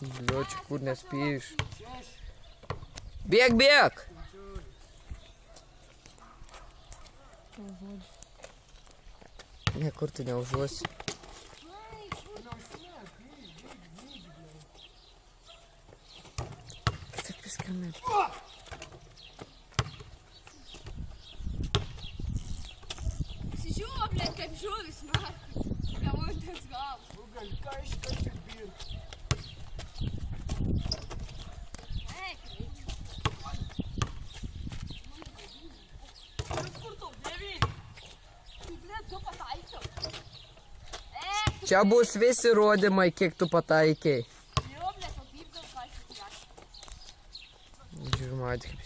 Bliuči, kur nespėjiš. Bėk, bėk! Ne, kur tu neužuosi. Taip viskamėt. Žiūrėjau, blėt, kaip žuvis, narkai. Gamuotas galas. Gal ką iškart bir. Čia bus visi rodymai, kiek tu pataikiai. Jo, blėt, o kaip gal ką iškart. Žiūrėjau, matė, kaip